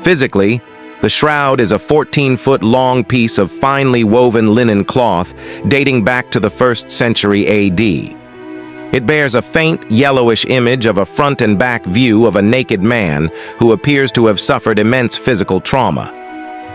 Physically, the shroud is a 14-foot-long piece of finely woven linen cloth dating back to the 1st century AD. It bears a faint, yellowish image of a front and back view of a naked man who appears to have suffered immense physical trauma.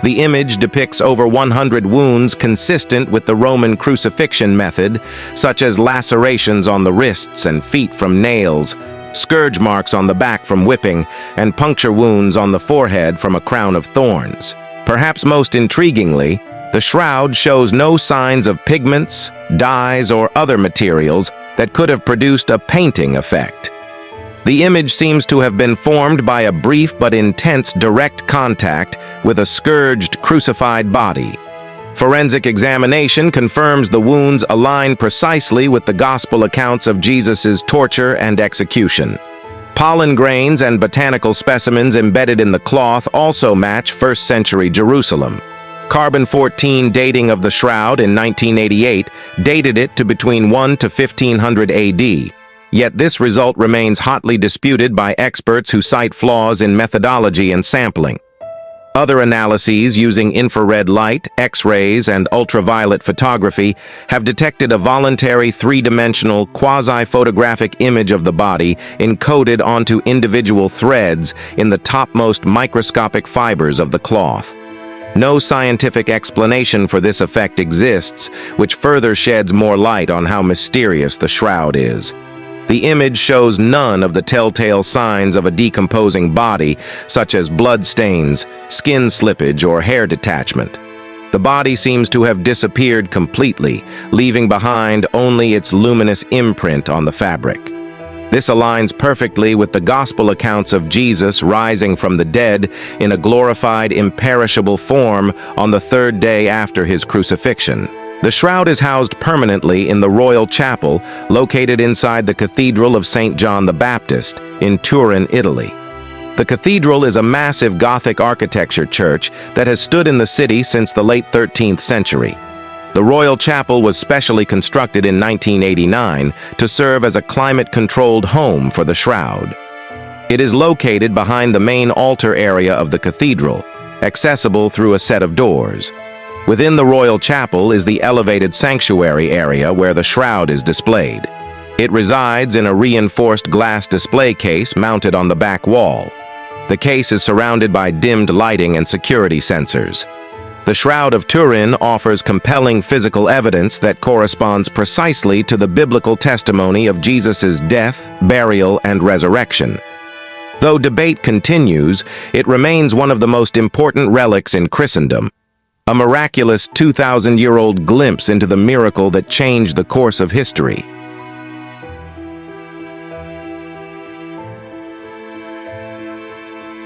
The image depicts over 100 wounds consistent with the Roman crucifixion method, such as lacerations on the wrists and feet from nails, scourge marks on the back from whipping, and puncture wounds on the forehead from a crown of thorns. Perhaps most intriguingly, the shroud shows no signs of pigments, dyes, or other materials that could have produced a painting effect. The image seems to have been formed by a brief but intense direct contact with a scourged, crucified body. Forensic examination confirms the wounds align precisely with the gospel accounts of Jesus' torture and execution. Pollen grains and botanical specimens embedded in the cloth also match 1st century Jerusalem. Carbon-14 dating of the shroud in 1988 dated it to between 1 to 1500 AD, yet this result remains hotly disputed by experts who cite flaws in methodology and sampling. Other analyses using infrared light, X-rays, and ultraviolet photography have detected a voluntary three-dimensional, quasi-photographic image of the body encoded onto individual threads in the topmost microscopic fibers of the cloth. No scientific explanation for this effect exists, which further sheds more light on how mysterious the shroud is. The image shows none of the telltale signs of a decomposing body, such as blood stains, skin slippage, or hair detachment. The body seems to have disappeared completely, leaving behind only its luminous imprint on the fabric. This aligns perfectly with the gospel accounts of Jesus rising from the dead in a glorified, imperishable form on the 3rd day after his crucifixion. The shroud is housed permanently in the Royal Chapel, located inside the Cathedral of St. John the Baptist in Turin, Italy. The cathedral is a massive Gothic architecture church that has stood in the city since the late 13th century. The Royal Chapel was specially constructed in 1989 to serve as a climate-controlled home for the shroud. It is located behind the main altar area of the cathedral, accessible through a set of doors. Within the Royal Chapel is the elevated sanctuary area where the shroud is displayed. It resides in a reinforced glass display case mounted on the back wall. The case is surrounded by dimmed lighting and security sensors. The Shroud of Turin offers compelling physical evidence that corresponds precisely to the biblical testimony of Jesus' death, burial, and resurrection. Though debate continues, it remains one of the most important relics in Christendom, a miraculous 2,000-year-old glimpse into the miracle that changed the course of history.